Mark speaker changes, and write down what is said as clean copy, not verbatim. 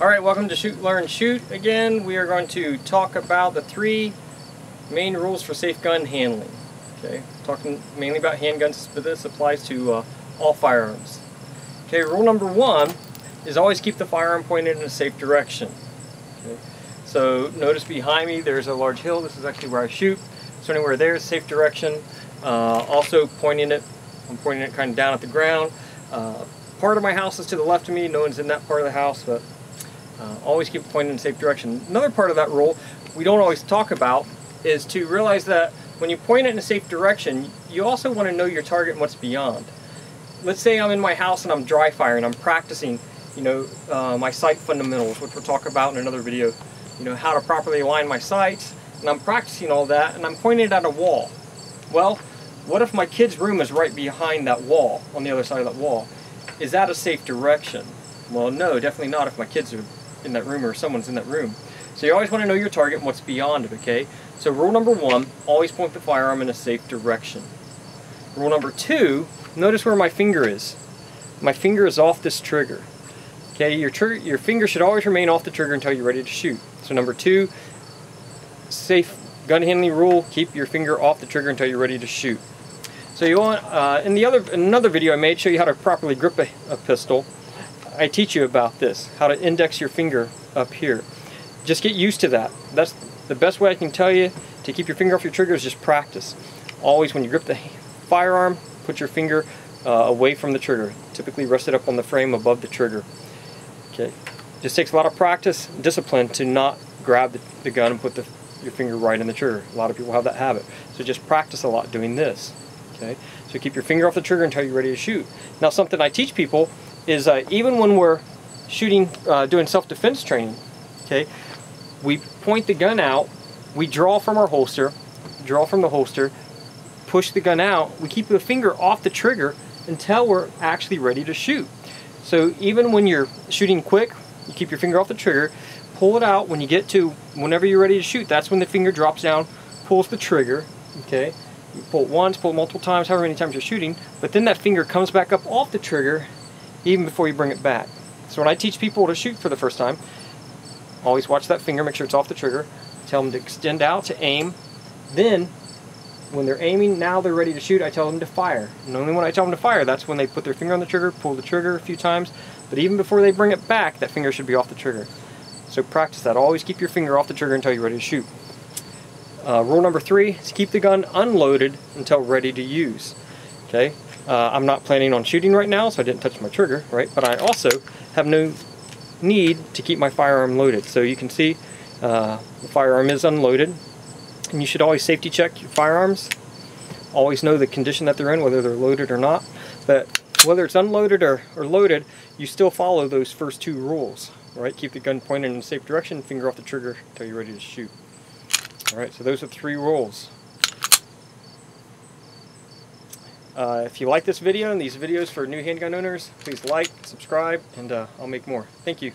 Speaker 1: Alright, welcome to Shoot, Learn, Shoot. Again, we are going to talk about the 3 main rules for safe gun handling. Okay, talking mainly about handguns, but this applies to all firearms. Okay, rule number 1 is always keep the firearm pointed in a safe direction. Okay, so notice behind me there's a large hill. This is actually where I shoot. So anywhere there is safe direction. Also I'm pointing it kind of down at the ground. Part of my house is to the left of me. No one's in that part of the house, but always keep it pointed in a safe direction. Another part of that rule we don't always talk about is to realize that when you point it in a safe direction, you also want to know your target and what's beyond. Let's say I'm in my house and I'm dry firing. I'm practicing, my sight fundamentals, which we'll talk about in another video. How to properly align my sights, and I'm practicing all that, and I'm pointing it at a wall. Well, what if my kid's room is right behind that wall, on the other side of that wall? Is that a safe direction? Well, no, definitely not if my kids are in that room or someone's in that room. So you always want to know your target and what's beyond it, okay? So rule number 1, always point the firearm in a safe direction. Rule number 2, notice where my finger is. My finger is off this trigger. Okay, your finger should always remain off the trigger until you're ready to shoot. So number 2, safe gun handling rule, keep your finger off the trigger until you're ready to shoot. So you want, in another video I made, show you how to properly grip a pistol. I teach you about this, how to index your finger up here. Just get used to that. That's the best way I can tell you to keep your finger off your trigger is just practice. Always when you grip the firearm, put your finger away from the trigger. Typically rest it up on the frame above the trigger. Okay, just takes a lot of practice, discipline to not grab the gun and put your finger right in the trigger. A lot of people have that habit. So just practice a lot doing this. Okay, so keep your finger off the trigger until you're ready to shoot. Now something I teach people is even when we're shooting, doing self-defense training, okay, we point the gun out, we draw from our holster, push the gun out, we keep the finger off the trigger until we're actually ready to shoot. So even when you're shooting quick, you keep your finger off the trigger, pull it out when you get to whenever you're ready to shoot. That's when the finger drops down, pulls the trigger, okay? You pull it once, pull it multiple times, however many times you're shooting, but then that finger comes back up off the trigger even before you bring it back. So when I teach people to shoot for the first time, always watch that finger, make sure it's off the trigger, tell them to extend out to aim, then when they're aiming, now they're ready to shoot, I tell them to fire. And only when I tell them to fire, that's when they put their finger on the trigger, pull the trigger a few times, but even before they bring it back, that finger should be off the trigger. So practice that. Always keep your finger off the trigger until you're ready to shoot. Rule number 3 is keep the gun unloaded until ready to use. Okay, I'm not planning on shooting right now, so I didn't touch my trigger, right? But I also have no need to keep my firearm loaded. So you can see the firearm is unloaded. And you should always safety check your firearms. Always know the condition that they're in, whether they're loaded or not. But whether it's unloaded or loaded, you still follow those first 2 rules. Right? Keep the gun pointed in a safe direction, finger off the trigger until you're ready to shoot. Alright, so those are 3 rules. If you like this video and these videos for new handgun owners, please like, subscribe, and I'll make more. Thank you.